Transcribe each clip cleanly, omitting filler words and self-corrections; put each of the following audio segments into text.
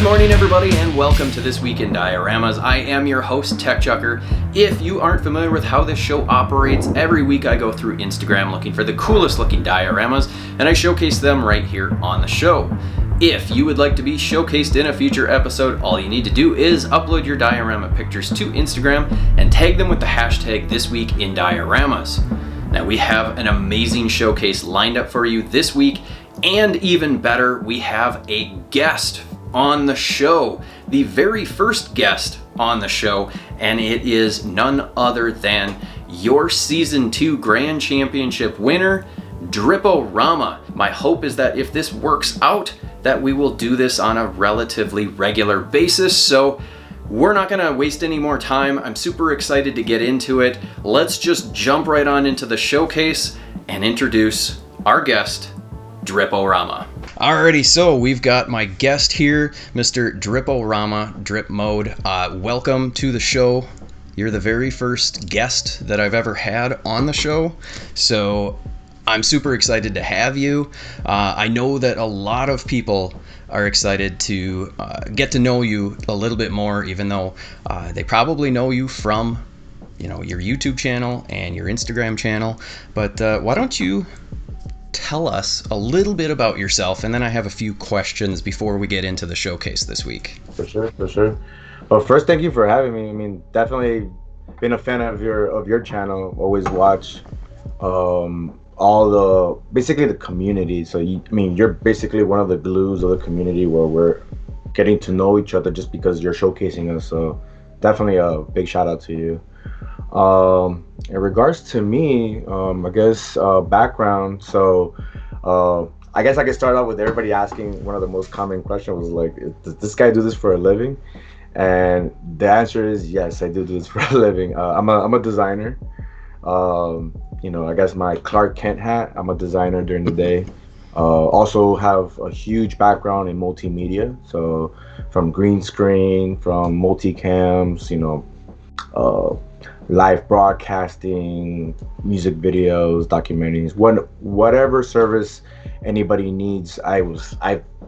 morning, everybody, and welcome to This Week in Dioramas. I am your host, TechChucker. If you aren't familiar with how this show operates, every week I go through Instagram looking for the coolest looking dioramas, and I showcase them right here on the show. If you would like to be showcased in a future episode, all you need to do is upload your diorama pictures to Instagram and tag them with the hashtag ThisweekInDioramas. Now, we have an amazing showcase lined up for you this week, and even better, we have a guest on the show, the very first guest on the show, and it is none other than your Season 2 Grand Championship winner, Driporama. My hope is that if this works out, that we will do this on a relatively regular basis, so we're not going to waste any more time. I'm super excited to get into it. Let's just jump right on into the showcase and introduce our guest, Driporama. Alrighty, so we've got my guest here, Mr. Driporama, Drip Mode. Welcome to the show. You're the very first guest that I've ever had on the show, so I'm super excited to have you. I know that a lot of people are excited to get to know you a little bit more, even though they probably know you from, your YouTube channel and your Instagram channel. But why don't you tell us a little bit about yourself, and then I have a few questions before we get into the showcase this week. For sure. Well, first, thank you for having me. I mean, definitely been a fan of your channel. Always watch basically the community. So you're basically one of the glues of the community where we're getting to know each other just because you're showcasing us. So definitely a big shout out to you. In regards to me, I guess background. So I guess I could start out with everybody asking one of the most common questions was like, does this guy do this for a living? And the answer is yes, I do this for a living. I'm a designer. I guess my Clark Kent hat. I'm a designer during the day. Also have a huge background in multimedia. So from green screen, from multicams, live broadcasting, music videos, documentaries, whatever service anybody needs, I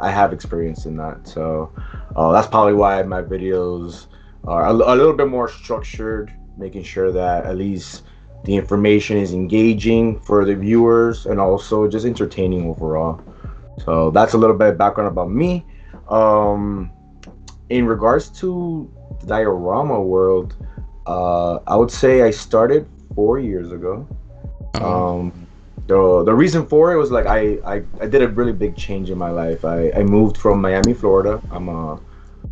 have experience in that. So that's probably why my videos are a little bit more structured, making sure that at least the information is engaging for the viewers and also just entertaining overall. So that's a little bit of background about me. In regards to the diorama world, I would say I started 4 years ago. The reason for it was like I did a really big change in my life. I moved from Miami, Florida.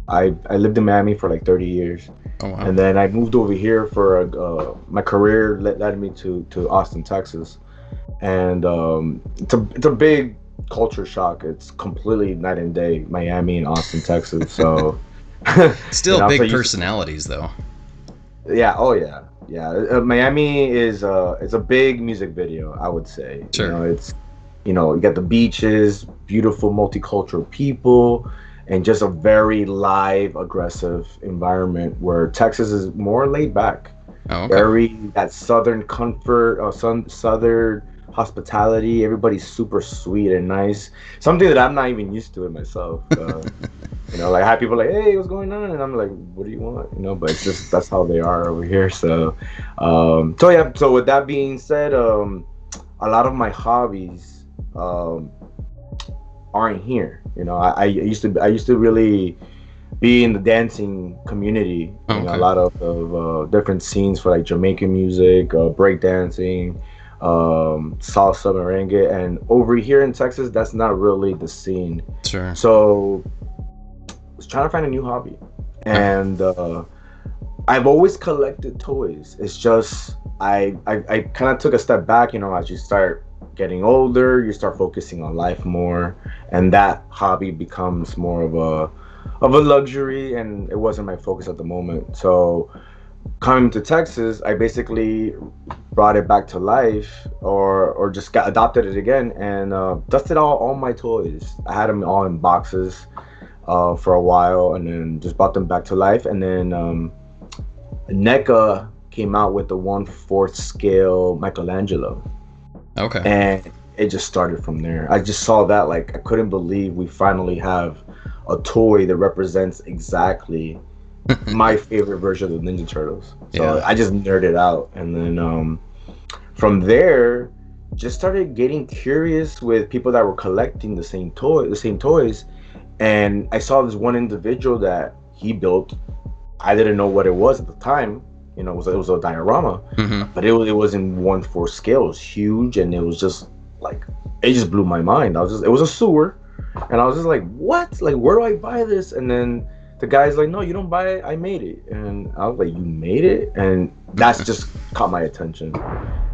I lived in Miami for like 30 years. Oh, wow. And then I moved over here for my career led me to Austin, Texas. And it's a big culture shock. It's completely night and day, Miami and Austin, Texas. So still big personalities though. Yeah. Oh yeah. Yeah. Miami is it's a big music video, I would say. Sure. It's you got the beaches, beautiful multicultural people, and just a very live, aggressive environment where Texas is more laid back. Oh, okay. Very that southern comfort, southern hospitality. Everybody's super sweet and nice. Something that I'm not even used to it myself. Like I have people like, hey, what's going on? And I'm like, what do you want? But it's just that's how they are over here. So, So with that being said, a lot of my hobbies aren't here. I used to really be in the dancing community. Okay. A lot of different scenes for like Jamaican music, break dancing, salsa, merengue, and over here in Texas, that's not really the scene. Sure. So I was trying to find a new hobby, and I've always collected toys. It's just I kind of took a step back. As you start getting older, you start focusing on life more, and that hobby becomes more of a luxury, and it wasn't my focus at the moment. So coming to Texas, I basically brought it back to life, or just adopted it again, and dusted all my toys. I had them all in boxes for a while, and then just brought them back to life. And then NECA came out with the 1/4 scale Michelangelo. Okay. And it just started from there. I just saw that, like, I couldn't believe we finally have a toy that represents exactly my favorite version of the Ninja Turtles. So I just nerded out, and then from there, just started getting curious with people that were collecting the same toys, and I saw this one individual that he built. I didn't know what it was at the time. You know, it was a diorama, but it was in 1/4 scale. It was huge, and it was just like, it just blew my mind. It was a sewer, and I was just like, what? Like, where do I buy this? And then the guy's like, no, you don't buy it. I made it. And I was like, you made it? And that's just caught my attention.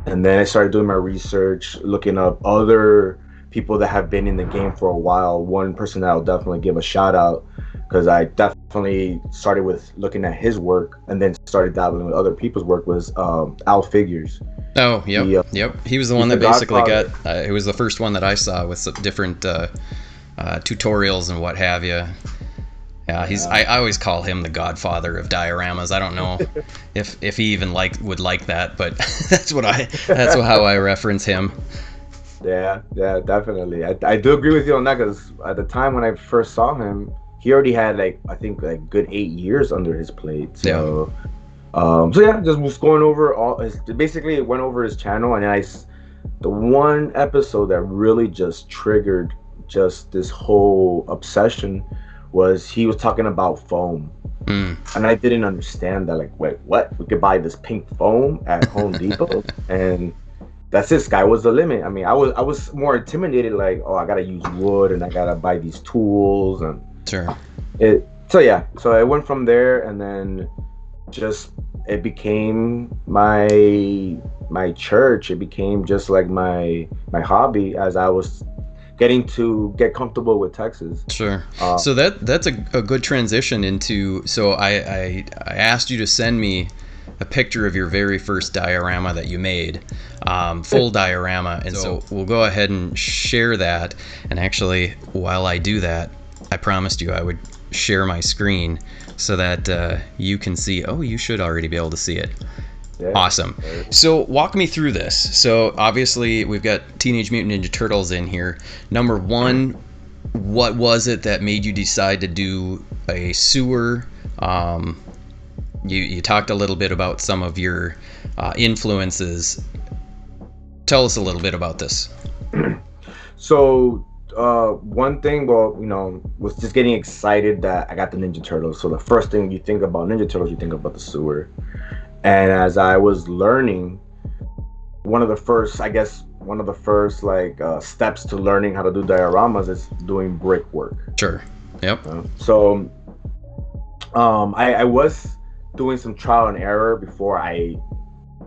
And then I started doing my research, looking up other people that have been in the game for a while. One person that I'll definitely give a shout out, because I definitely started with looking at his work and then started dabbling with other people's work, was Al Figures. Oh, yep, yep. He was the one that basically got, it was the first one that I saw with some different tutorials and what have you. Yeah, I always call him the godfather of dioramas. I don't know if he even would like that, but that's how I reference him. Yeah, definitely. I do agree with you on that, because at the time when I first saw him, he already had I think good 8 years under his plate. So just was going over basically it went over his channel, and the one episode that really just triggered just this whole obsession was he was talking about foam. And I didn't understand that. Like, wait, what? We could buy this pink foam at Home Depot, and that's it. Sky was the limit. I mean, I was more intimidated. Like, oh, I gotta use wood, and I gotta buy these tools, and sure. So I went from there, and then just it became my church. It became just like my hobby as I was getting to get comfortable with Texas. Sure. So that's a good transition into. So I asked you to send me a picture of your very first diorama that you made, full diorama, and so we'll go ahead and share that. And actually, while I do that, I promised you I would share my screen so that you can see. Oh, you should already be able to see it. Yeah. Awesome. So walk me through this. So obviously we've got Teenage Mutant Ninja Turtles in here. Number one, what was it that made you decide to do a sewer? You talked a little bit about some of your influences. Tell us a little bit about this. So one thing, was just getting excited that I got the Ninja Turtles. So the first thing you think about Ninja Turtles, you think about the sewer. And as I was learning, one of the first steps to learning how to do dioramas is doing brickwork. Sure. Yep. So I was doing some trial and error before I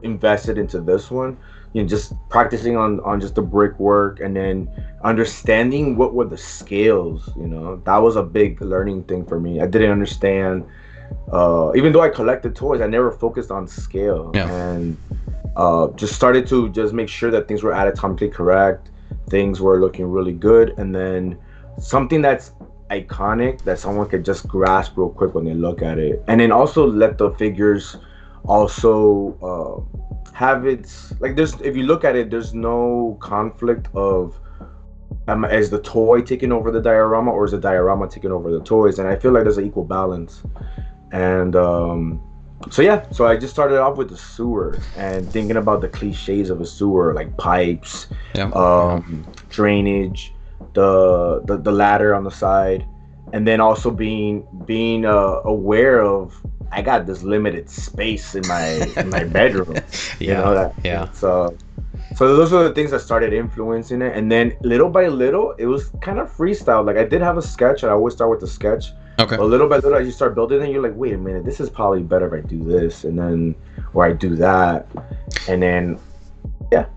invested into this one. Just practicing on just the brickwork, and then understanding what were the scales. That was a big learning thing for me. I didn't understand. Even though I collected toys, I never focused on scale. Yeah. And just started to just make sure that things were anatomically correct, things were looking really good, and then something that's iconic that someone could just grasp real quick when they look at it. And then also let the figures also have its, if you look at it, there's no conflict of is the toy taking over the diorama, or is the diorama taking over the toys? And I feel like there's an equal balance. And so I just started off with the sewer and thinking about the cliches of a sewer, like pipes, drainage, the ladder on the side, and then also being aware of I got this limited space in my bedroom. So those are the things that started influencing it, and then little by little it was kind of freestyle. Like, I did have a sketch, and I always start with the sketch. Okay. But little by little, as you start building it, you're like, wait a minute, this is probably better if I do this, and then or I do that, and then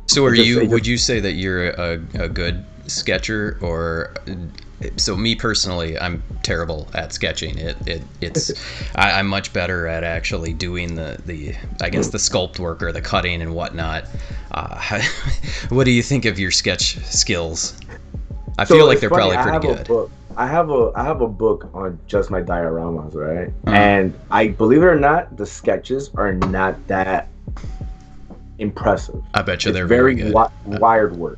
So would you say that you're a good sketcher, or? So me personally, I'm terrible at sketching. I'm much better at actually doing the I guess the sculpt work or the cutting and whatnot. What do you think of your sketch skills? I feel like they're probably pretty good. I have a book on just my dioramas, right? And I believe it or not, the sketches are not that impressive. I bet you they're very good. Wired work.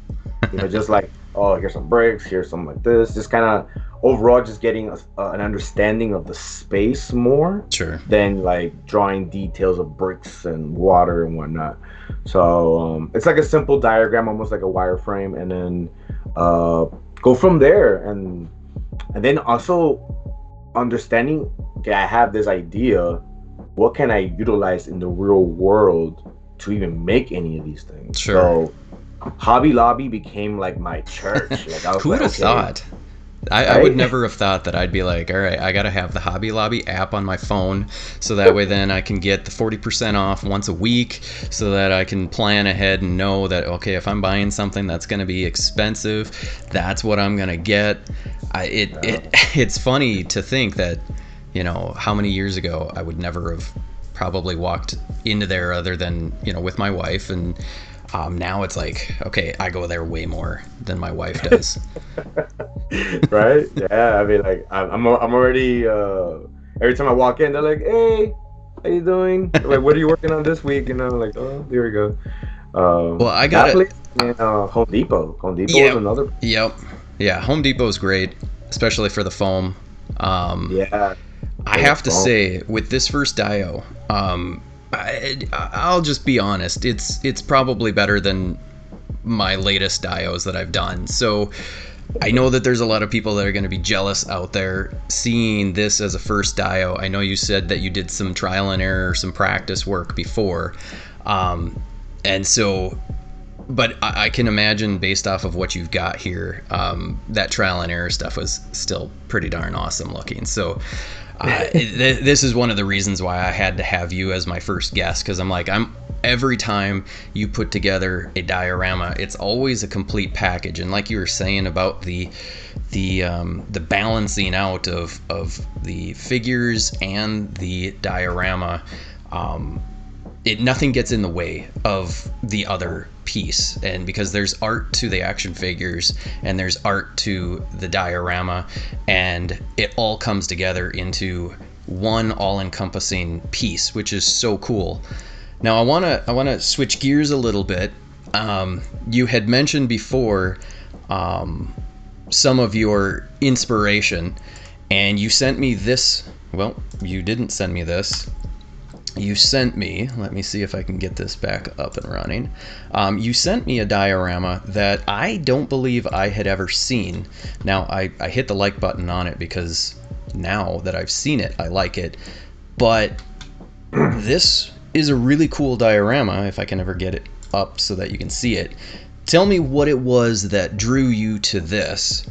Just like, oh, here's some bricks, here's some like this, just kind of overall just getting an understanding of the space more Sure. than like drawing details of bricks and water and whatnot. So it's like a simple diagram, almost like a wireframe, and then go from there. And then also understanding, okay, I have this idea, what can I utilize in the real world to even make any of these things? Sure. So Hobby Lobby became like my church. Like I was Who would like, have okay, thought? I would never have thought that I'd be like, all right, I got to have the Hobby Lobby app on my phone so that way then I can get the 40% off once a week so that I can plan ahead and know that, okay, if I'm buying something that's going to be expensive, that's what I'm going to get. It's funny to think that, how many years ago I would never have probably walked into there other than, with my wife. And now it's like, okay, I go there way more than my wife does. Right? Yeah, I mean, like I'm already. Every time I walk in, they're like, "Hey, how you doing? Like, what are you working on this week?" And I'm like, "Oh, there we go." Well, I got That it. place in Home Depot. Home Depot is Yep. another. Yep. Yeah, Home Depot's great, especially for the foam. Yeah, I for the have to phone. say, with this first dio, I'll just be honest. It's probably better than my latest dios that I've done. So I know that there's a lot of people that are going to be jealous out there seeing this as a first dio. I know you said that you did some trial and error, some practice work before. And so, but I can imagine based off of what you've got here, that trial and error stuff was still pretty darn awesome looking. So this is one of the reasons why I had to have you as my first guest, because I'm every time you put together a diorama, it's always a complete package. And like you were saying about the balancing out of the figures and the diorama, nothing gets in the way of the other piece. And because there's art to the action figures and there's art to the diorama, and it all comes together into one all-encompassing piece, which is so cool. Now I want to switch gears a little bit. You had mentioned before some of your inspiration, and you sent me this. Well, you didn't send me this. You sent me, let me see if I can get this back up and running. You sent me a diorama that I don't believe I had ever seen. Now, I hit the like button on it because now that I've seen it, I like it. But this is a really cool diorama, if I can ever get it up so that you can see it. Tell me what it was that drew you to this.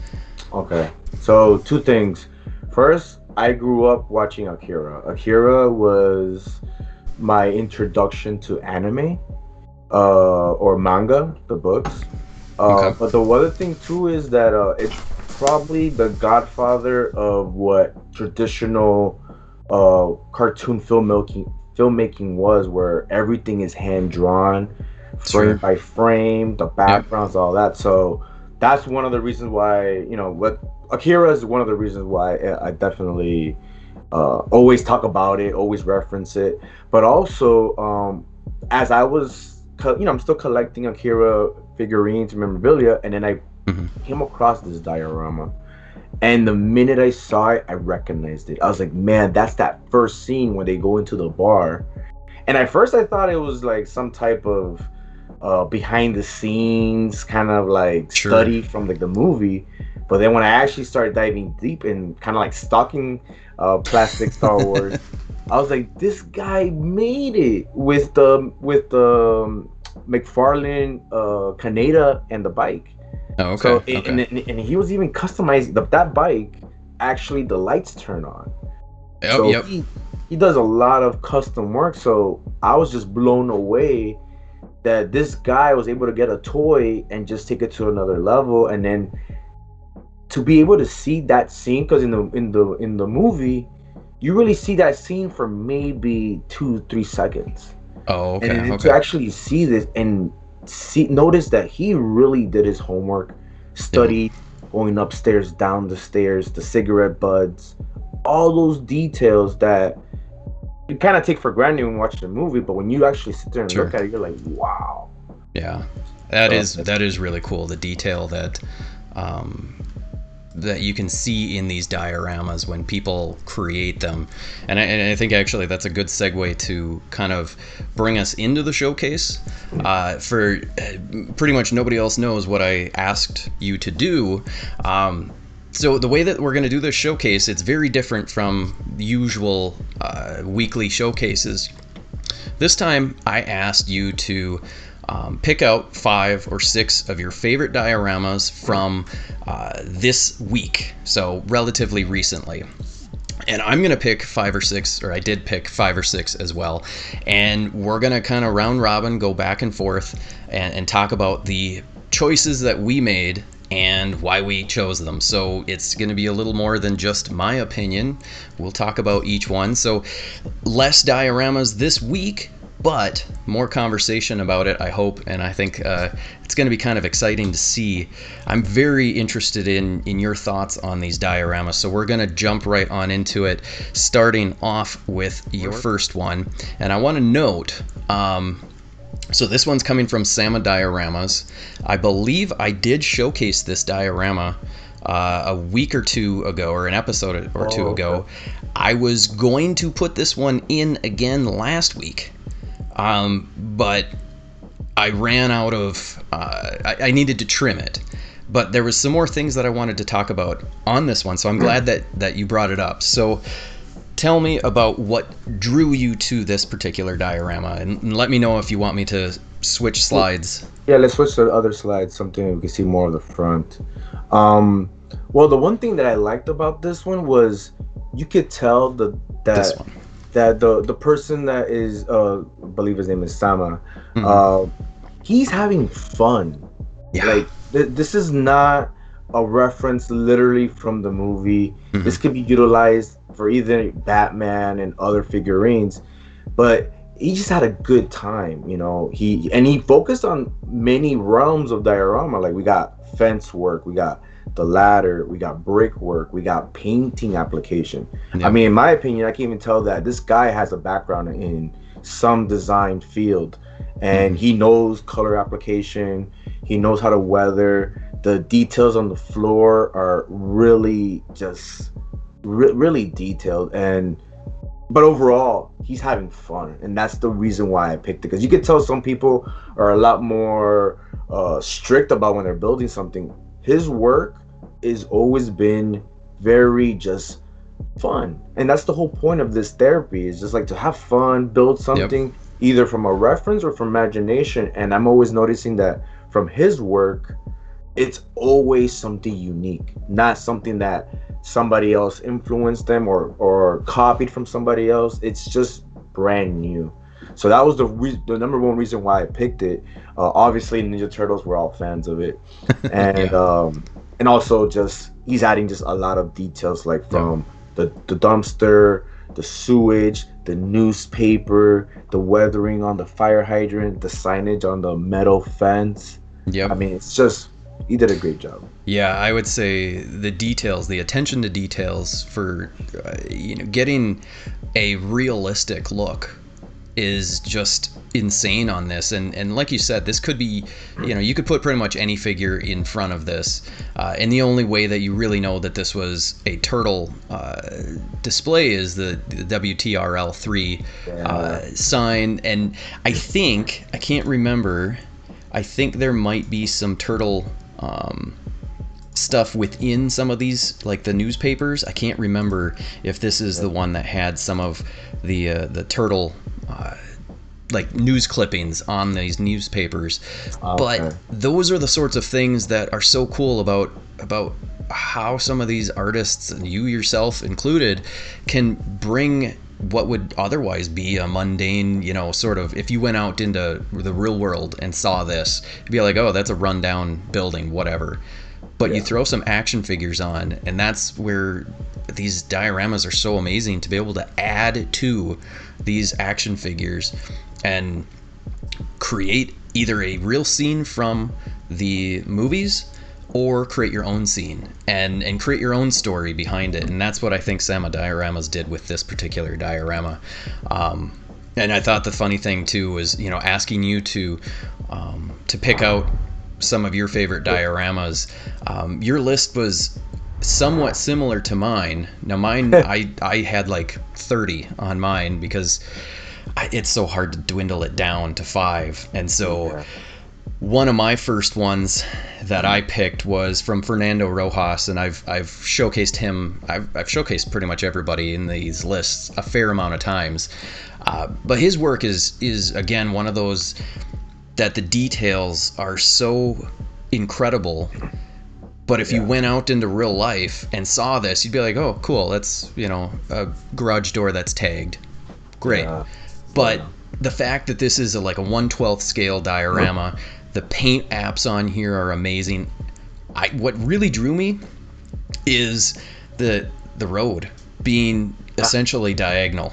Okay, so two things. First, I grew up watching Akira. Akira was my introduction to anime, or manga, the books. Okay. But the other thing too is that it's probably the godfather of what traditional cartoon filmmaking was, where everything is hand drawn, frame Sure. by frame, the Yep. backgrounds, all that. So that's one of the reasons why, what Akira is one of the reasons why I definitely always talk about it, always reference it. But also, as I was, I'm still collecting Akira figurines, memorabilia, and then I Hmm. came across this diorama. And the minute I saw it, I recognized it. I was like, man, that's that first scene when they go into the bar. And at first, I thought it was like some type of behind the scenes kind of like Sure. study from like the movie. But then when I actually started diving deep and kind of like stalking plastic Star Wars, I was like, this guy made it with the McFarlane Canada and the bike. Oh, okay. So Okay. and he was even customizing that bike. Actually, the lights turn on. Yep. So Yep. he does a lot of custom work. So I was just blown away that this guy was able to get a toy and just take it to another level, and then to be able to see that scene, because in the movie you really see that scene for maybe 2-3 seconds, Oh, and okay. then to Okay. actually see this and notice that he really did his homework, Yep. studied, going upstairs, down the stairs, the cigarette butts, all those details that you kind of take for granted when you watch the movie, but when you actually sit there and look Sure. at it, you're like, wow. Yeah, that is really cool. The detail that that you can see in these dioramas when people create them, and I think actually that's a good segue to kind of bring us into the showcase. For pretty much nobody else knows what I asked you to do. So the way that we're going to do this showcase, it's very different from usual weekly showcases. This time I asked you to pick out 5 or 6 of your favorite dioramas from this week, so relatively recently. And I'm going to pick 5 or 6, or I did pick 5 or 6 as well. And we're going to kind of round robin, go back and forth, and talk about the choices that we made and why we chose them. So it's going to be a little more than just my opinion. We'll talk about each one. So less dioramas this week, but more conversation about it, I hope, and I think it's going to be kind of exciting to see. I'm very interested in your thoughts on these dioramas, so we're going to jump right on into it, starting off with your first one. And I want to note, so this one's coming from Sama Dioramas. I believe I did showcase this diorama a week or two ago, or an episode or two ago. I was going to put this one in again last week. But I ran out of, I needed to trim it, but there was some more things that I wanted to talk about on this one. So I'm glad that you brought it up. So tell me about what drew you to this particular diorama, and let me know if you want me to switch slides. Yeah, let's switch to the other slide, something we can see more of the front. Well, the one thing that I liked about this one was you could tell that the person that is I believe his name is Sama, he's having fun. Yeah. Like this is not a reference literally from the movie. This could be utilized for either Batman and other figurines, but he just had a good time, you know. He focused on many realms of diorama. Like we got fence work, we got the ladder, we got brickwork, we got painting application. Yeah. I mean, in my opinion, I can even tell that this guy has a background in some design field, and he knows color application, he knows how to weather. The details on the floor are really just really detailed, but overall he's having fun, and that's the reason why I picked it, because you could tell some people are a lot more strict about when they're building something. His work has always been very just fun, and that's the whole point of this therapy, is just like to have fun, build something either from a reference or from imagination. And I'm always noticing that from his work, it's always something unique, not something that somebody else influenced them or copied from somebody else. It's just brand new. So that was the number one reason why I picked it. Obviously, Ninja Turtles, we're all fans of it, and and also just he's adding just a lot of details, like from the dumpster, the sewage, the newspaper, the weathering on the fire hydrant, the signage on the metal fence. I mean, it's just, he did a great job. Yeah, I would say the details, the attention to details for getting a realistic look is just insane on this. And like you said, this could be, you could put pretty much any figure in front of this, and the only way that you really know that this was a turtle display is the WTRL3 sign. And I can't remember, I think there might be some turtle stuff within some of these, like the newspapers. I can't remember if this is the one that had some of the turtle like news clippings on these newspapers. But those are the sorts of things that are so cool about how some of these artists, and you yourself included, can bring what would otherwise be a mundane, sort of, if you went out into the real world and saw this, you'd be like, oh, that's a rundown building, whatever. But you throw some action figures on, and that's where these dioramas are so amazing, to be able to add to these action figures and create either a real scene from the movies or create your own scene and create your own story behind it. And that's what I think Sama Dioramas did with this particular diorama. And I thought the funny thing too was, asking you to to pick out some of your favorite dioramas. Your list was somewhat similar to mine. Now mine, I had like 30 on mine because it's so hard to dwindle it down to 5. And so one of my first ones that I picked was from Fernando Rojas, and I've showcased him. I've showcased pretty much everybody in these lists a fair amount of times. But his work is again one of those that the details are so incredible. But if you went out into real life and saw this, you'd be like, oh, cool, that's, a garage door that's tagged. Great. But the fact that this is like a 1/12 scale diorama, the paint apps on here are amazing. What really drew me is the road being essentially diagonal.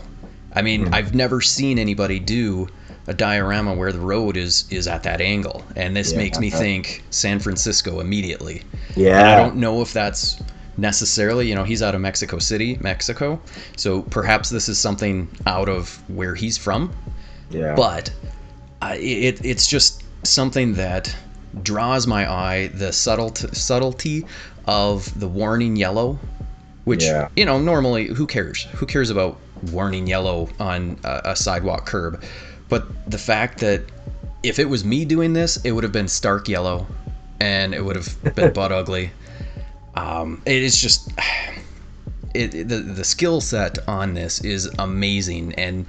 I mean, I've never seen anybody do a diorama where the road is at that angle, and this makes me think San Francisco immediately. And I don't know if that's necessarily, he's out of Mexico City, Mexico, so perhaps this is something out of where he's from. But it's just something that draws my eye, the subtlety of the warning yellow, which normally who cares about warning yellow on a sidewalk curb. But the fact that if it was me doing this, it would have been stark yellow, and it would have been butt ugly. It is just the skill set on this is amazing, and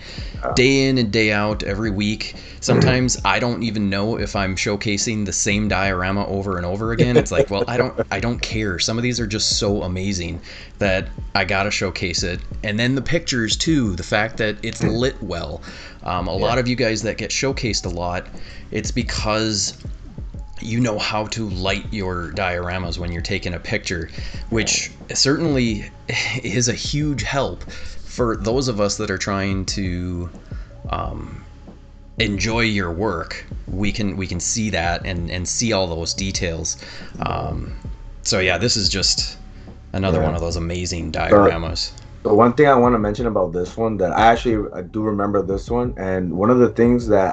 day in and day out, every week. Sometimes I don't even know if I'm showcasing the same diorama over and over again. It's like, well, I don't care. Some of these are just so amazing that I gotta showcase it. And then the pictures too. The fact that it's lit well. A lot of you guys that get showcased a lot, it's because you know how to light your dioramas when you're taking a picture, which certainly is a huge help for those of us that are trying to enjoy your work. We can see that and see all those details. So yeah, this is just another one of those amazing dioramas. The one thing I want to mention about this one, that I do remember this one, and one of the things that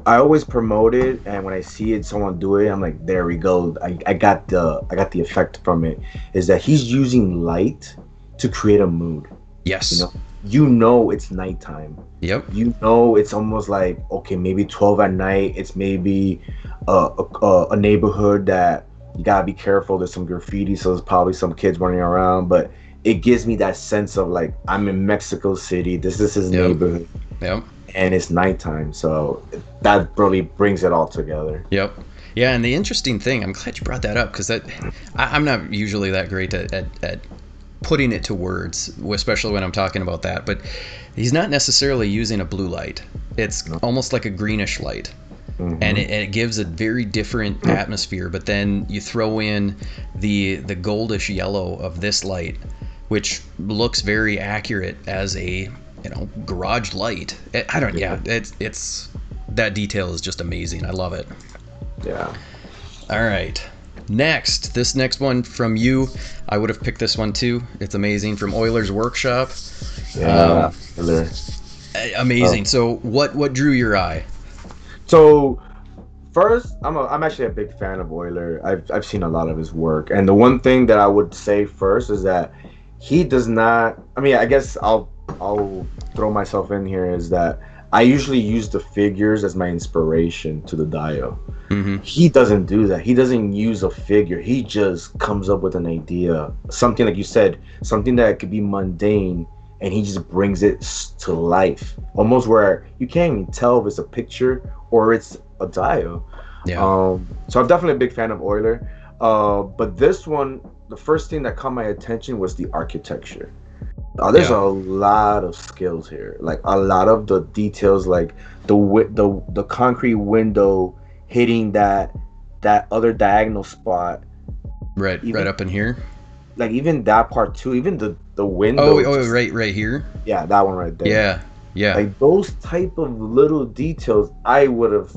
I always promote it, and when I see someone do it, I'm like, there we go. I got the effect from it. Is that he's using light to create a mood. Yes. You know it's nighttime. Yep. It's almost like, okay, maybe 12 at night. It's maybe a neighborhood that you gotta be careful. There's some graffiti, so there's probably some kids running around, but it gives me that sense of like, I'm in Mexico City. This is his neighborhood. Yep. And it's nighttime, so that really brings it all together. Yep. Yeah, and the interesting thing, I'm glad you brought that up, because I'm not usually that great at putting it to words, especially when I'm talking about that, but he's not necessarily using a blue light. It's almost like a greenish light. And it gives a very different atmosphere, but then you throw in the goldish yellow of this light, which looks very accurate as a garage light. It's that detail is just amazing. I love it. Yeah. All right. This next one from you, I would have picked this one too. It's amazing, from Euler's Workshop. Yeah. Amazing. So what drew your eye? So first, I'm actually a big fan of Euler. I've seen a lot of his work, and the one thing that I would say first is that he does not. I mean, I guess I'll throw myself in here, is that I usually use the figures as my inspiration to the dio. He doesn't do that. He doesn't use a figure. He just comes up with an idea, something like you said, something that could be mundane, and he just brings it to life, almost where you can't even tell if it's a picture or it's a dio. So I'm definitely a big fan of Euler, but this one, the first thing that caught my attention was the architecture. There's a lot of skills here, like a lot of the details, like the concrete window hitting that other diagonal spot, right up in here, like even that part too, even the window. Right here. Yeah, that one right there. Yeah. Like those type of little details, I would have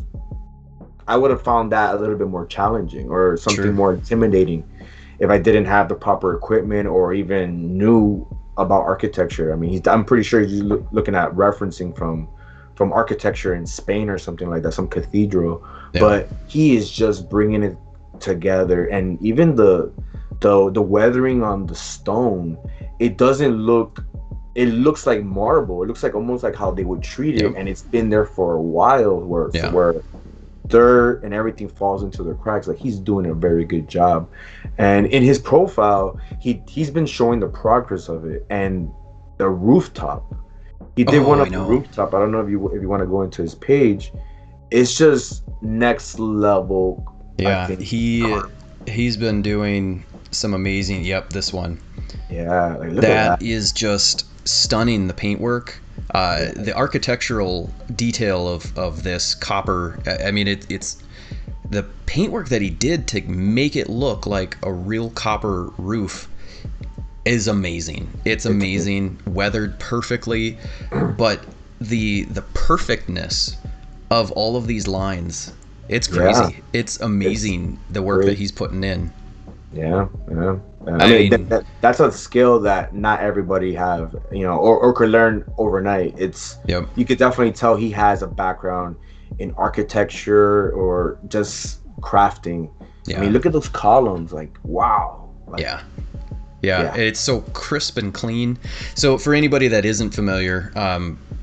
found that a little bit more challenging, or something more intimidating, if I didn't have the proper equipment or even knew about architecture. I mean, I'm pretty sure he's looking at referencing from from architecture in Spain or something like that, some cathedral. Yeah. But he is just bringing it together, and even the weathering on the stone, it doesn't look. It looks like marble. It looks like almost like how they would treat it, Yep. and it's been there for a while, where Yeah. where dirt and everything falls into the cracks. Like, he's doing a very good job. And in his profile, he's been showing the progress of it. And the rooftop, he did one of the rooftop. I don't know if you want to go into his page. It's just next level. Yeah, he's been doing some amazing. Yep, this one. Yeah, like, look that at that. is just stunning. The paintwork, the architectural detail of this copper. I mean, it's the paintwork that he did to make it look like a real copper roof is amazing. It's amazing, weathered perfectly, but the perfectness of all of these lines, it's crazy. Yeah. It's amazing, the work that he's putting in. Yeah. I mean, that's a skill that not everybody have, or could learn overnight. You could definitely tell he has a background in architecture or just crafting. Yeah. I mean, look at those columns, like, wow. Like, yeah, it's so crisp and clean. So for anybody that isn't familiar,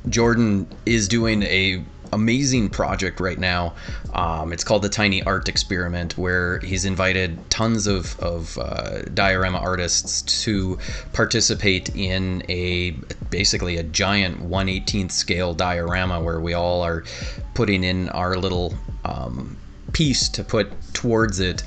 Jordan is doing a amazing project right now. It's called the Tiny Art Experiment, where he's invited tons of diorama artists to participate in basically a giant 1/18th scale diorama, where we all are putting in our little piece to put towards it.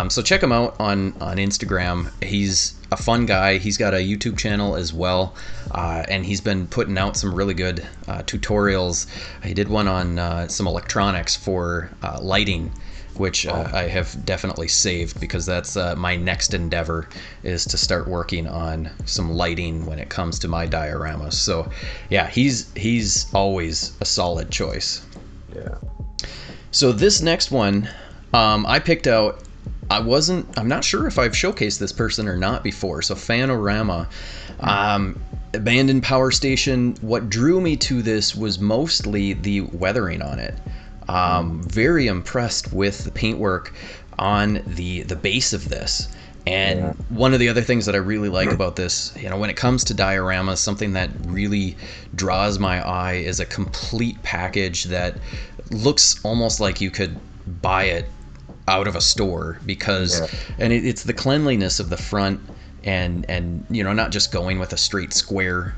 So check him out on Instagram. He's a fun guy. He's got a YouTube channel as well, and he's been putting out some really good tutorials. He did one on some electronics for lighting, which I have definitely saved, because that's my next endeavor, is to start working on some lighting when it comes to my dioramas. So yeah, he's always a solid choice. Yeah. So this next one, I picked out. I'm not sure if I've showcased this person or not before. So Fanorama, abandoned power station. What drew me to this was mostly the weathering on it. Very impressed with the paintwork on the base of this. And one of the other things that I really like about this, when it comes to dioramas, something that really draws my eye is a complete package that looks almost like you could buy it out of a store, because and it's the cleanliness of the front, and not just going with a straight square,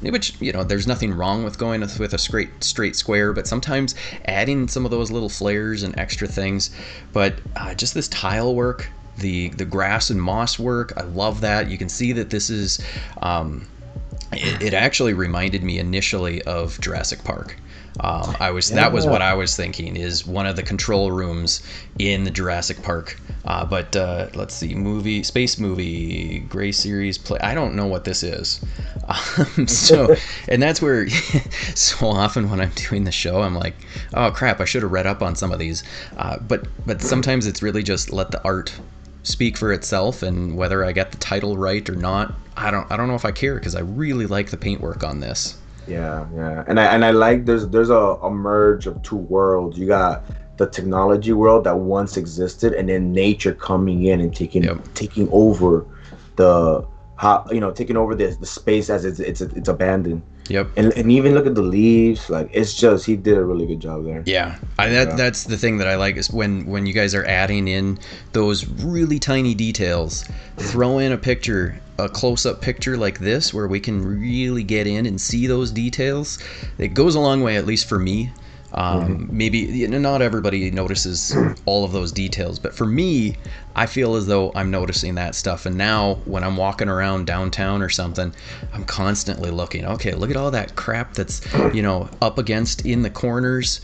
which there's nothing wrong with going with a straight square, but sometimes adding some of those little flares and extra things. But just this tile work, the grass and moss work, I love that. You can see that this is it actually reminded me initially of Jurassic Park. That was what I was thinking, is one of the control rooms in the Jurassic Park. But let's see, space movie, Gray Series play. I don't know what this is. And that's where so often when I'm doing the show, I'm like, oh crap, I should have read up on some of these. But sometimes it's really just let the art speak for itself, and whether I get the title right or not, I don't know if I care, because I really like the paintwork on this. Yeah, and I like there's a merge of two worlds. You got the technology world that once existed, and then nature coming in and taking over taking over the space as it's abandoned. Yep. And even look at the leaves, like, it's just, he did a really good job there. Yeah. That's the thing that I like, is when you guys are adding in those really tiny details. Throw in a close-up picture like this, where we can really get in and see those details. It goes a long way, at least for me. Maybe not everybody notices all of those details, but for me, I feel as though I'm noticing that stuff. And now when I'm walking around downtown or something, I'm constantly looking, okay, look at all that crap that's up against in the corners.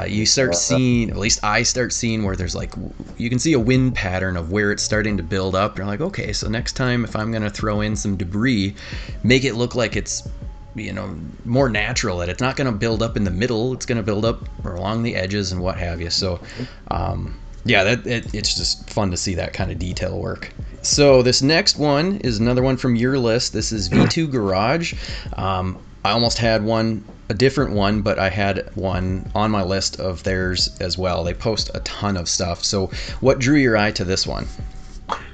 You start seeing, at least I start seeing, where there's like, you can see a wind pattern of where it's starting to build up. You're like, okay, so next time if I'm going to throw in some debris, make it look like it's more natural, that it's not going to build up in the middle, it's going to build up along the edges and what have you. So it's just fun to see that kind of detail work. So this next one is another one from your list. This is V2 Garage. I almost had one, a different one, but I had one on my list of theirs as well. They post a ton of stuff. So what drew your eye to this one?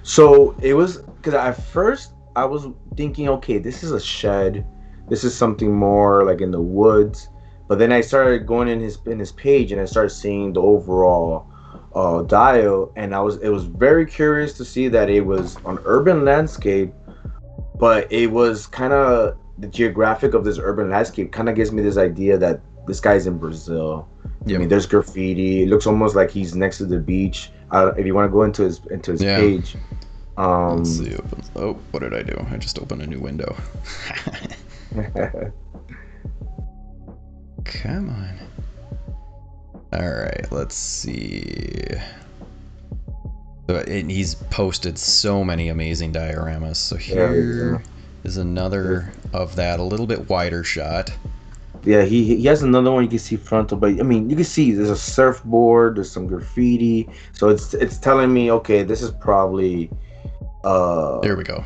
So it was because at first I was thinking, okay, this is a shed. This is something more like in the woods. But then I started going in his page, and I started seeing the overall dial, and it was very curious to see that it was an urban landscape, but it was kind of the geographic of this urban landscape kind of gives me this idea that this guy's in Brazil. Yep. I mean, there's graffiti. It looks almost like he's next to the beach. If you want to go into his page. Let's see. Oh, what did I do? I just opened a new window. Come on. All right, let's see. So he's posted so many amazing dioramas. So here is another of that, a little bit wider shot. Yeah, he has another one you can see frontal, but I mean, you can see there's a surfboard, there's some graffiti. So it's telling me, okay, this is probably Here we go.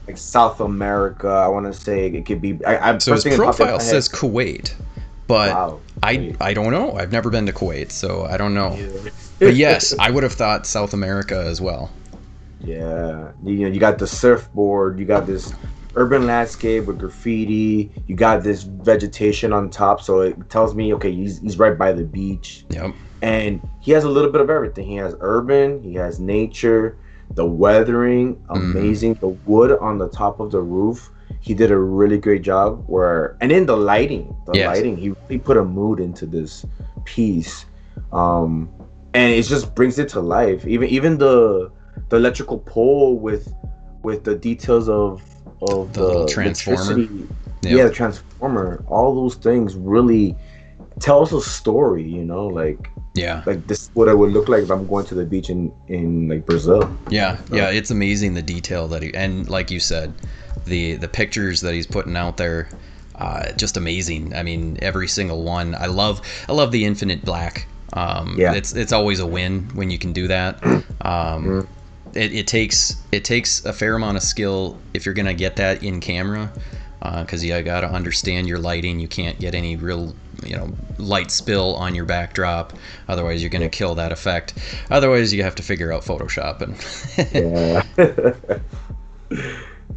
Like South America. I want to say it could be. So his profile says Kuwait, but wow. I don't know. I've never been to Kuwait, so I don't know. Yeah. But yes, I would have thought South America as well. Yeah, you got the surfboard, you got this urban landscape with graffiti, you got this vegetation on top, so it tells me, okay, he's right by the beach. Yep. And he has a little bit of everything. He has urban, he has nature, the weathering, amazing. The wood on the top of the roof, he did a really great job. And in the lighting, he put a mood into this piece, and it just brings it to life. Even the electrical pole with the details of the little transformer. Yep. Yeah, the transformer. All those things really tell us a story, like this is what it would look like if I'm going to the beach in like Brazil. Yeah, it's amazing the detail that and like you said, the pictures that he's putting out there, just amazing. I mean, every single one. I love the infinite black. It's always a win when you can do that. It takes a fair amount of skill if you're gonna get that in camera, because you got to understand your lighting. You can't get any real light spill on your backdrop, otherwise you're gonna kill that effect. Otherwise you have to figure out Photoshop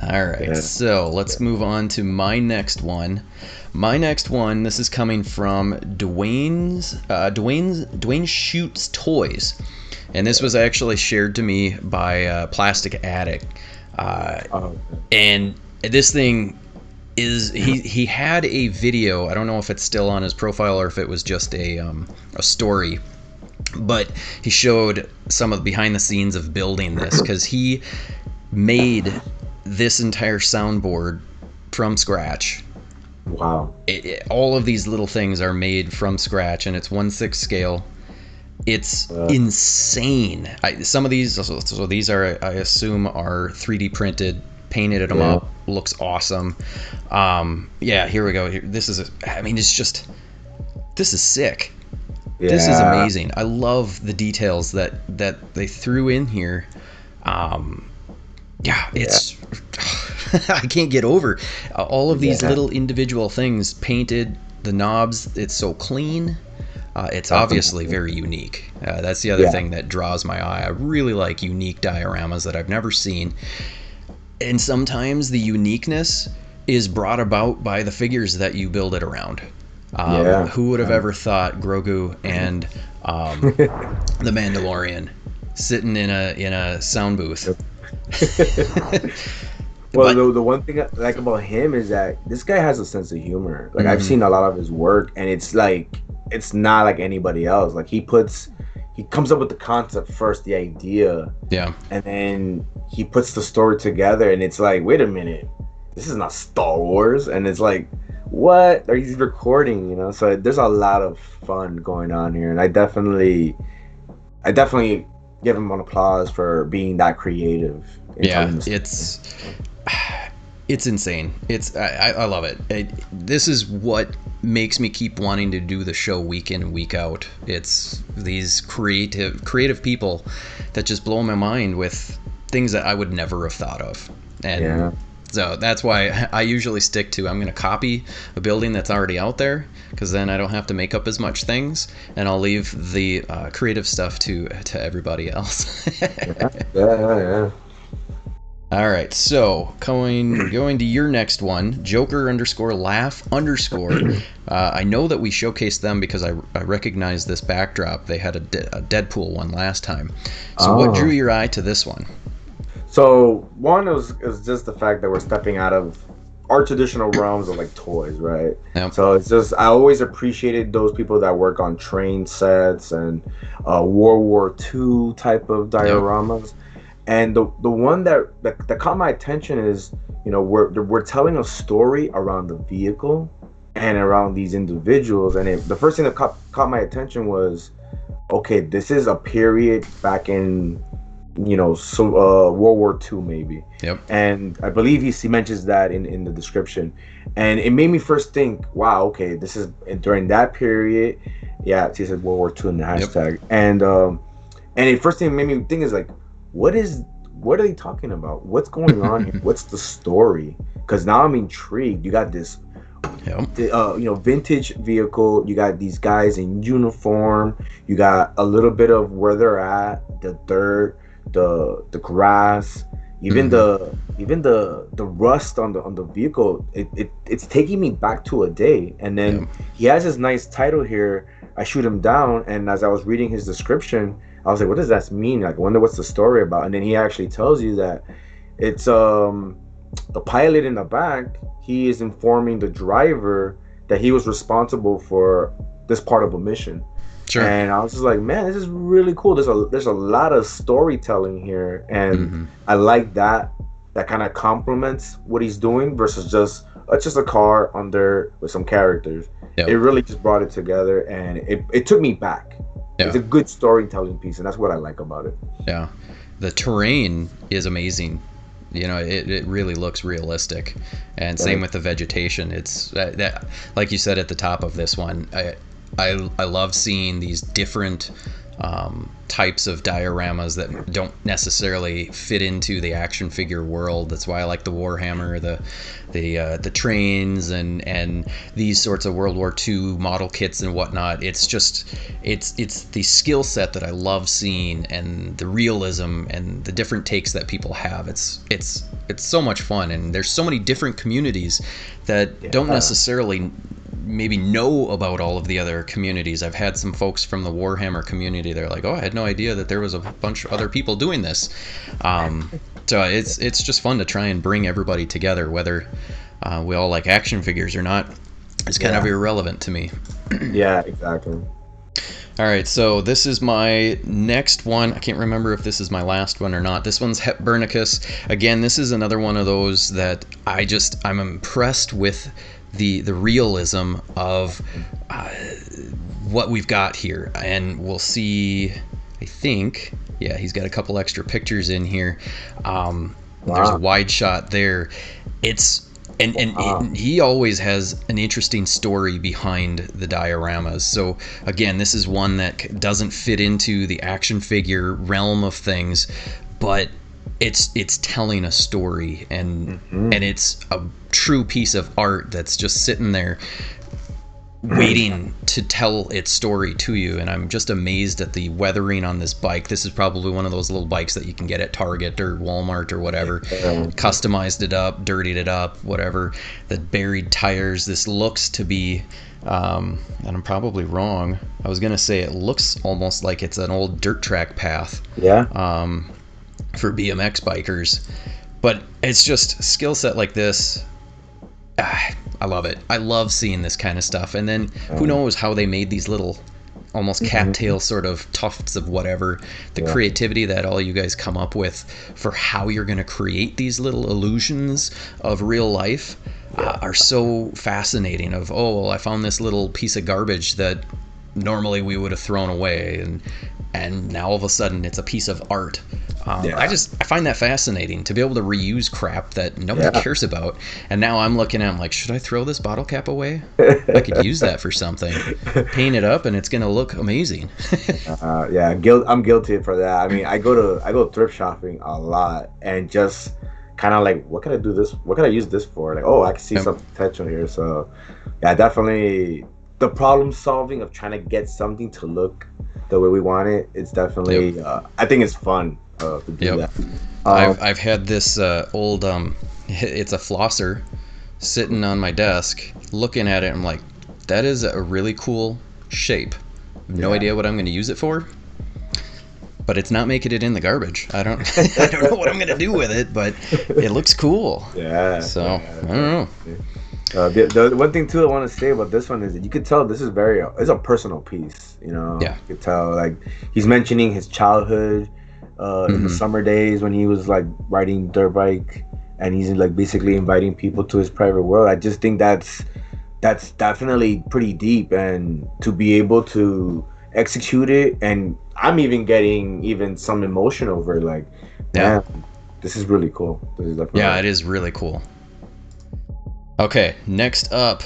All right, so let's move on to my next one. This is coming from Dwayne Shoots Toys, and this was actually shared to me by Plastic Addict. And this thing is he had a video. I don't know if it's still on his profile or if it was just a story, but he showed some of the behind the scenes of building this, because he made this entire soundboard from scratch. Wow. All of these little things are made from scratch, and it's 1/6 scale. It's insane. Some of these, so these are, I assume, are 3D printed, painted them up. Looks awesome. Here we go. This is sick. Yeah. This is amazing. I love the details that they threw in here. It's I can't get over all of these little individual things painted. The knobs, it's so clean. It's obviously very unique. That's the other thing that draws my eye. I really like unique dioramas that I've never seen. And sometimes the uniqueness is brought about by the figures that you build it around. Who would have ever thought Grogu and the Mandalorian sitting in a sound booth? Well, the one thing I like about him is that this guy has a sense of humor. Like, I've seen a lot of his work, and it's not like anybody else. Like, he comes up with the concept first, the idea, and then he puts the story together, and it's like, wait a minute, this is not Star Wars, and it's like, what are you recording? So there's a lot of fun going on here, and I definitely give him an applause for being that creative. It's insane. I love it. This is what makes me keep wanting to do the show week in and week out. It's these creative people that just blow my mind with things that I would never have thought of. And So that's why I usually stick to, I'm going to copy a building that's already out there, because then I don't have to make up as much things, and I'll leave the creative stuff to everybody else. Yeah. All right, so going to your next one, Joker_laugh_. I know that we showcased them because I recognize this backdrop. They had a Deadpool one last time. So what drew your eye to this one? So one is just the fact that we're stepping out of our traditional realms of like toys, right? Yep. So it's just, I always appreciated those people that work on train sets and World War II type of dioramas. Yep. And the one that caught my attention is, you know, we're telling a story around the vehicle and around these individuals. And the first thing that caught my attention was, okay, this is a period back in, you know, World War II maybe. Yep. And I believe he mentions that in the description. And it made me first think, wow, okay, this is during that period. Yeah, he said World War II in the hashtag. Yep. And the first thing it made me think is like, what are they talking about? What's going on here? What's the story? Because now I'm intrigued. You got this, vintage vehicle. You got these guys in uniform. You got a little bit of where they're at, the dirt, the grass, even the rust on the vehicle. It's taking me back to a day. And then he has this nice title here, I Shoot Him Down. And as I was reading his description, I was like, what does that mean? Like, I wonder what's the story about. And then he actually tells you that it's the pilot in the back. He is informing the driver that he was responsible for this part of a mission. Sure. And I was just like, man, this is really cool. There's a lot of storytelling here, and I like that kind of complements what he's doing versus just a car on there with some characters. Yep. It really just brought it together, and it took me back. Yeah. It's a good storytelling piece, and that's what I like about it. Yeah, the terrain is amazing. You know, it really looks realistic, and same with the vegetation. It's that, like you said at the top of this one, I love seeing these different types of dioramas that don't necessarily fit into the action figure world. That's why I like the Warhammer, the trains, and these sorts of World War II model kits and whatnot. It's just it's the skill set that I love seeing, and the realism and the different takes that people have. It's so much fun, and there's so many different communities that don't necessarily maybe know about all of the other communities. I've had some folks from the Warhammer community, they're like, oh, I had no idea that there was a bunch of other people doing this. So it's just fun to try and bring everybody together, whether we all like action figures or not. It's kind of irrelevant to me. Yeah, exactly. All right, so this is my next one. I can't remember if this is my last one or not. This one's Hepburnicus. Again, this is another one of those that I'm impressed with the realism of what we've got here. And we'll see, I think, yeah, he's got a couple extra pictures in here. There's a wide shot there. He always has an interesting story behind the dioramas. So again, this is one that doesn't fit into the action figure realm of things, but it's telling a story, and it's a true piece of art that's just sitting there waiting to tell its story to you. And I'm just amazed at the weathering on this bike. This is probably one of those little bikes that you can get at Target or Walmart or whatever. Customized it up, dirtied it up, whatever. The buried tires. This looks to be, and I'm probably wrong, I was gonna say it looks almost like it's an old dirt track path. For BMX bikers, but it's just a skill set like this. I love it. I love seeing this kind of stuff. And then who knows how they made these little almost cattail sort of tufts of whatever. The creativity that all you guys come up with for how you're going to create these little illusions of real life are so fascinating. Of, oh, well, I found this little piece of garbage that normally we would have thrown away, and now all of a sudden it's a piece of art. I find that fascinating to be able to reuse crap that nobody cares about. And now I'm looking at, I'm like, should I throw this bottle cap away? I could use that for something. Paint it up and it's gonna look amazing. I'm guilty for that. I mean, I go thrift shopping a lot, and just kind of like, what can I do this? What can I use this for? Like, oh, I can see Yep. some potential here. So, yeah, definitely the problem solving of trying to get something to look the way we want it. It's definitely, Yep. I think it's fun to do Yep. that. I've had this old it's a flosser sitting on my desk, looking at it. I'm like, that is a really cool shape. No Yeah. idea what I'm going to use it for, but it's not making it in the garbage. I don't I don't know what I'm going to do with it, but it looks cool. Yeah. So yeah, I don't know. The one thing too I want to say about this one is that you could tell this is it's a personal piece. Yeah. You could tell, like, he's mentioning his childhood in the summer days when he was like riding dirt bike, and he's like basically inviting people to his private world. I just think that's definitely pretty deep, and to be able to execute it, and I'm even getting some emotion over it, like, Yeah. man, this is really cool. This is definitely Yeah, it is really cool. Okay, next up,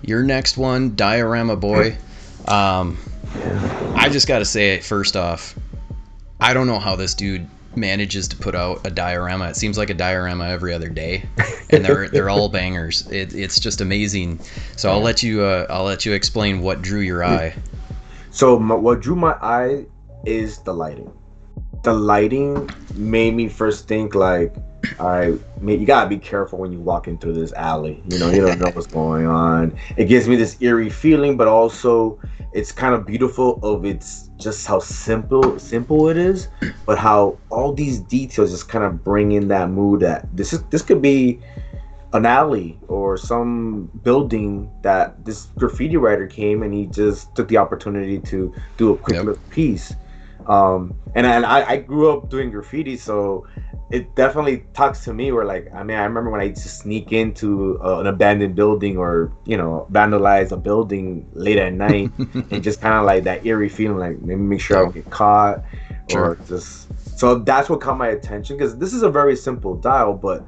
your next one, Diorama Boy. I just got to say it first off, I don't know how this dude manages to put out a diorama. It seems like a diorama every other day, and they're all bangers. It's just amazing. So I'll let you explain what drew your eye. So what drew my eye is the lighting. The lighting made me first think like, all right, you gotta be careful when you walk into this alley. You don't know what's going on. It gives me this eerie feeling, but also it's kind of beautiful of its just how simple it is, but how all these details just kind of bring in that mood that this could be an alley or some building that this graffiti writer came and he just took the opportunity to do a quick little piece. And I grew up doing graffiti, so it definitely talks to me where, like, I mean, I remember when I used to sneak into an abandoned building or, vandalize a building late at night and just kind of like that eerie feeling, like, maybe make sure I don't get caught or just, so that's what caught my attention, because this is a very simple dial, but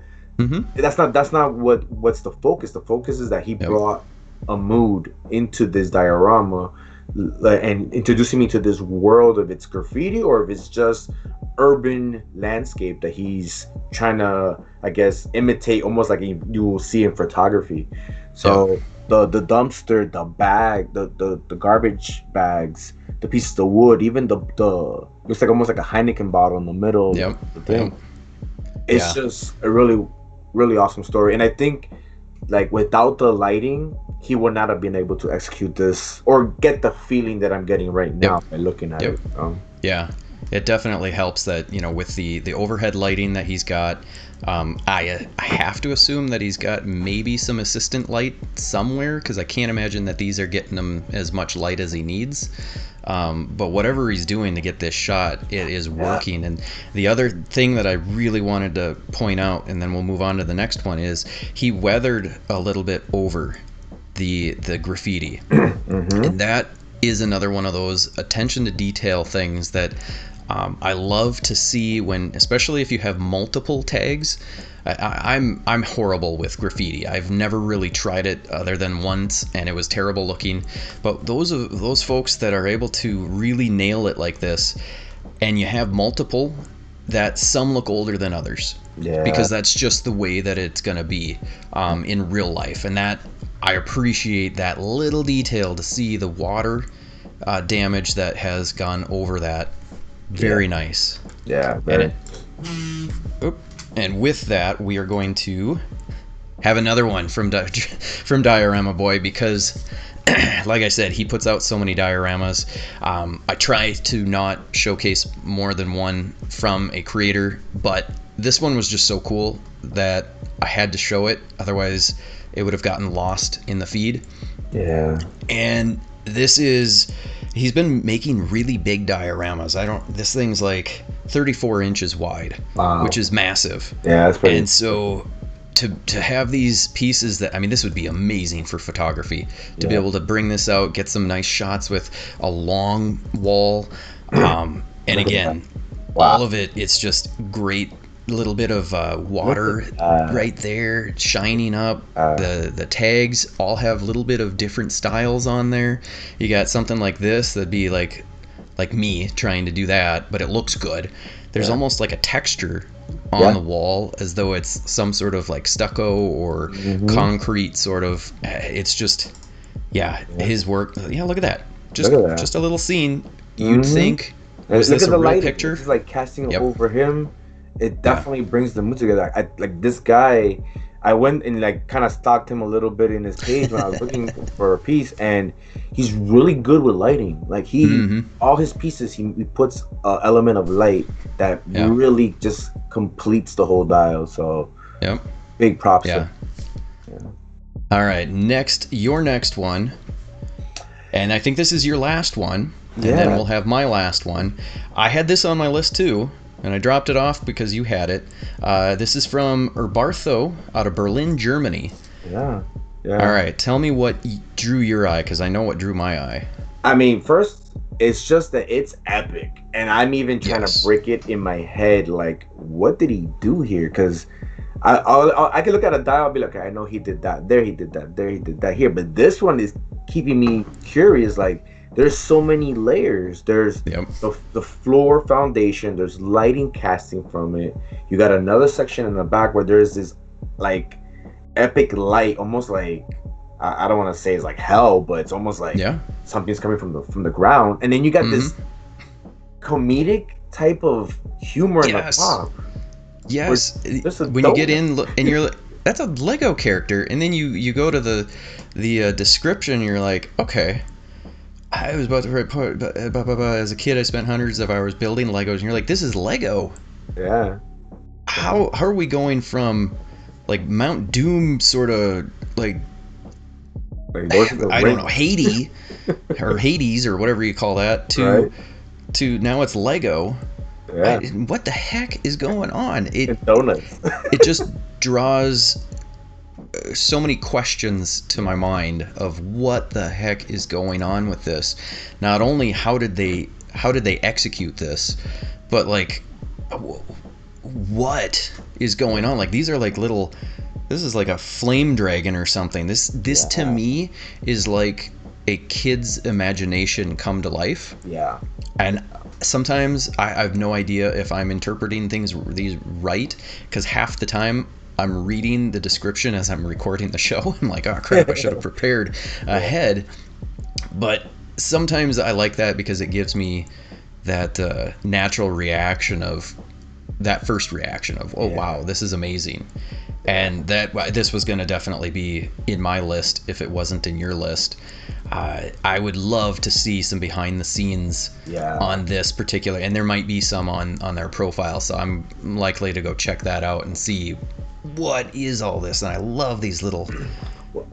that's not what's the focus. The focus is that he brought a mood into this diorama and introducing me to this world of its graffiti or if it's just urban landscape that he's trying to, I guess, imitate, almost like you will see in photography. So the dumpster, the bag, the garbage bags, the pieces of wood, even the looks like almost like a Heineken bottle in the middle of the thing. It's just a really, really awesome story. And I think, like, without the lighting, he would not have been able to execute this or get the feeling that I'm getting right now by looking at it. Yeah, it definitely helps that, with the overhead lighting that he's got. I have to assume that he's got maybe some assistant light somewhere, because I can't imagine that these are getting him as much light as he needs. But whatever he's doing to get this shot, it is working. And the other thing that I really wanted to point out, and then we'll move on to the next one, is he weathered a little bit over the graffiti. And that is another one of those attention to detail things that I love to see when, especially if you have multiple tags. I'm horrible with graffiti. I've never really tried it other than once, and it was terrible looking. But those folks that are able to really nail it like this, and you have multiple, that some look older than others, because that's just the way that it's gonna be in real life. And that I appreciate that little detail to see the water damage that has gone over that. Very nice. Yeah, very. And with that, we are going to have another one from Diorama Boy, because, like I said, he puts out so many dioramas. I try to not showcase more than one from a creator, but this one was just so cool that I had to show it. Otherwise, it would have gotten lost in the feed. Yeah. And he's been making really big dioramas. This thing's like 34 inches wide, which is massive. Yeah, that's pretty. And so to have these pieces that, I mean, this would be amazing for photography, to be able to bring this out, get some nice shots with a long wall. And again, all of it's just great. Little bit of water right there shining up. The tags all have a little bit of different styles on there. You got something like this that'd be like me trying to do that, but it looks good. There's almost like a texture on the wall as though it's some sort of like stucco or concrete sort of. It's just, his work. Yeah, look at that. Just a little scene. You'd think, was look this at the a real lighting. picture? It's like casting over him. It definitely brings the mood together. Like this guy, I went and like kind of stalked him a little bit in his page when I was looking for a piece, and he's really good with lighting. Like all his pieces, he puts an element of light that really just completes the whole dial. So big props. Yeah. All right, your next one, and I think this is your last one, and then we'll have my last one. I had this on my list too, and I dropped it off because you had it. This is from Urbartho out of Berlin, Germany. Yeah. All right, tell me what drew your eye, because I know what drew my eye. I mean, first, it's just that it's epic, and I'm even trying to break it in my head. Like, what did he do here? Because I can look at a dial and be like, okay, I know he did that. There he did that. There he did that here. But this one is keeping me curious. Like, there's so many layers. There's the floor foundation. There's lighting casting from it. You got another section in the back where there's this like epic light, almost like I don't want to say it's like hell, but it's almost like something's coming from the ground. And then you got this comedic type of humor in the top. Yes, when you get in and you're like, that's a Lego character, and then you go to the description, and you're like, okay. I was about to write, as a kid, I spent hundreds of hours building Legos, and you're like, this is Lego. Yeah. How are we going from like Mount Doom sort of like I don't know, Haiti or Hades or whatever you call that to now it's Lego. Yeah. What the heck is going on? It's donuts. It just draws so many questions to my mind of what the heck is going on with this. Not only how did they execute this, but like what is going on? Like these are like little. This is like a flame dragon or something. This to me is like a kid's imagination come to life. Yeah. And sometimes I have no idea if I'm interpreting these right, because half the time I'm reading the description as I'm recording the show. I'm like, oh crap, I should have prepared ahead. But sometimes I like that because it gives me that natural reaction of that first reaction of, oh wow, this is amazing. And this was going to definitely be in my list if it wasn't in your list. I would love to see some behind the scenes on this particular, and there might be some on their profile, so I'm likely to go check that out and see what is all this. And I love these little.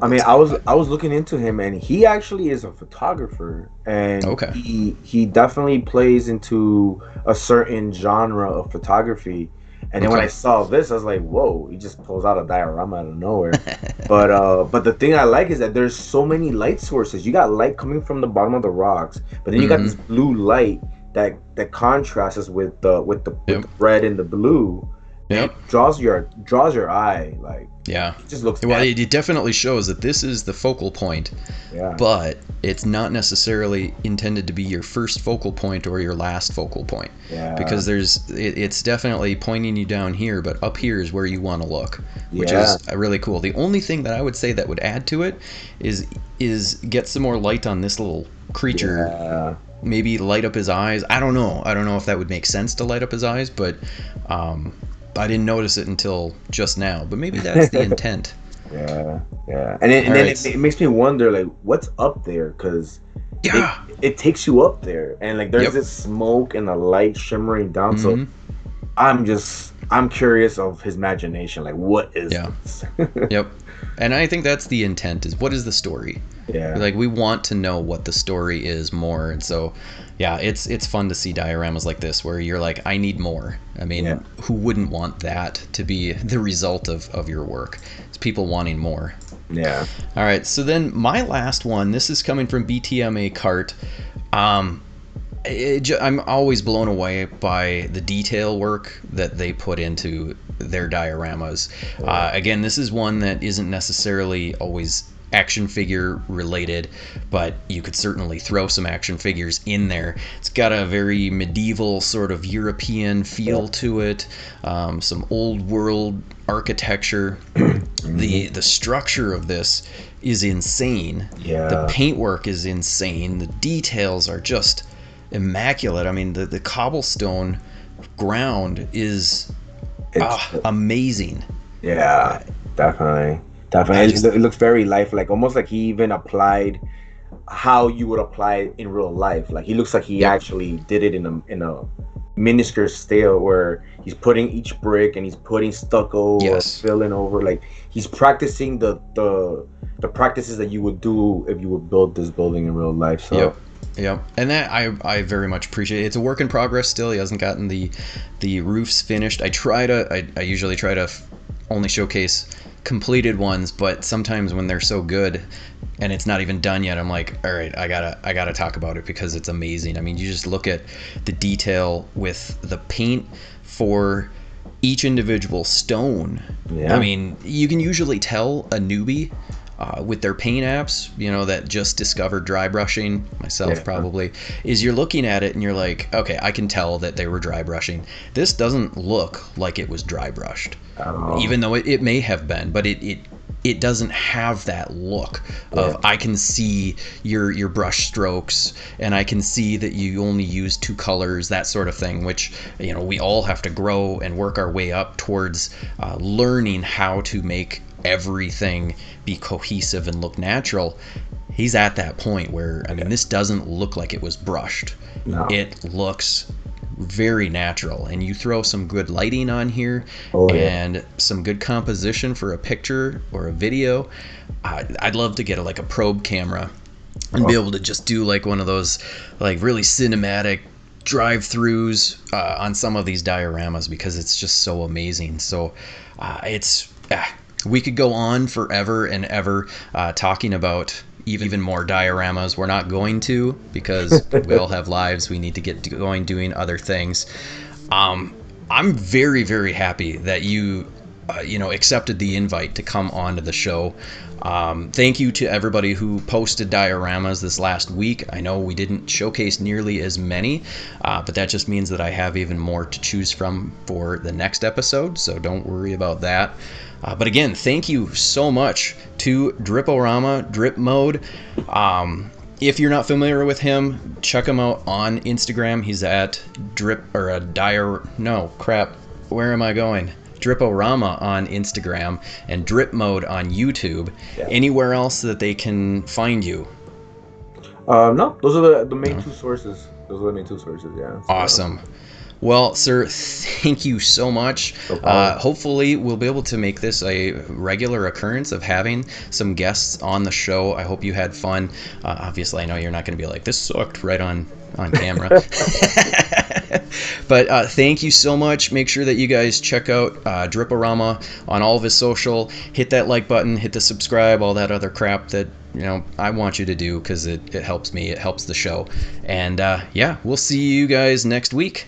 I mean, I was looking into him, and he actually is a photographer, and he definitely plays into a certain genre of photography. And then when I saw this, I was like, whoa, he just pulls out a diorama out of nowhere. But the thing I like is that there's so many light sources. You got light coming from the bottom of the rocks, but then you got this blue light that contrasts with the red and the blue. It draws your eye, like it just looks. Well, it definitely shows that this is the focal point, but it's not necessarily intended to be your first focal point or your last focal point, because it's definitely pointing you down here, but up here is where you want to look, which is really cool. The only thing that I would say that would add to it is get some more light on this little creature. Maybe light up his eyes. I don't know if that would make sense to light up his eyes, but I didn't notice it until just now, but maybe that's the intent. And then it makes me wonder, like, what's up there? Because it takes you up there, and like there's this smoke and the light shimmering down. So I'm curious of his imagination. Like, what is this? And I think that's the intent, is what is the story? Like, we want to know what the story is more, and so it's fun to see dioramas like this where you're like, I need more. I mean, who wouldn't want that to be the result of your work? It's people wanting more. All right, so then my last one, this is coming from BTMA Cart. I'm always blown away by the detail work that they put into their dioramas. Again, this is one that isn't necessarily always action figure related, but you could certainly throw some action figures in there. It's got a very medieval sort of European feel to it, some old world architecture. The structure of this is insane. The paintwork is insane. The details are just immaculate. I mean, the cobblestone ground is amazing. Yeah, definitely. It looks very lifelike, almost like he even applied how you would apply it in real life. Like he looks like he actually did it in a miniature scale, where he's putting each brick and he's putting stucco or filling over. Like he's practicing the practices that you would do if you would build this building in real life. So and that I very much appreciate it. It's a work in progress still. He hasn't gotten the roofs finished. I usually try to only showcase completed ones, but sometimes when they're so good and it's not even done yet, I'm like, all right, I gotta talk about it because it's amazing. I mean, you just look at the detail with the paint for each individual stone. I mean, you can usually tell a newbie with their paint apps, that just discovered dry brushing, myself probably, is you're looking at it and you're like, okay, I can tell that they were dry brushing. This doesn't look like it was dry brushed, even though it may have been, but it doesn't have that look of I can see your brush strokes and I can see that you only use 2 colors, that sort of thing, which we all have to grow and work our way up towards learning how to make everything be cohesive and look natural. He's at that point where, I mean, this doesn't look like it was brushed. No. It looks very natural, and you throw some good lighting on here and some good composition for a picture or a video. I'd love to get a probe camera and be able to just do like one of those like really cinematic drive-throughs on some of these dioramas, because it's just so amazing. So we could go on forever and ever talking about even more dioramas. We're not going to, because we all have lives. We need to get going doing other things. I'm very, very happy that you accepted the invite to come onto the show. Thank you to everybody who posted dioramas this last week. I know we didn't showcase nearly as many, but that just means that I have even more to choose from for the next episode, so don't worry about that. But again, thank you so much to Driporama, Drip Mode. If you're not familiar with him, check him out on Instagram. He's at Driporama on Instagram and Drip Mode on YouTube. Anywhere else that they can find you? No, those are the main 2 sources. So, awesome. Well, sir, thank you so much. Hopefully, we'll be able to make this a regular occurrence of having some guests on the show. I hope you had fun. Obviously, I know you're not going to be like, this sucked right on camera. But thank you so much. Make sure that you guys check out Driporama on all of his social. Hit that like button, hit the subscribe, all that other crap that I want you to do, because it helps me. It helps the show. And we'll see you guys next week.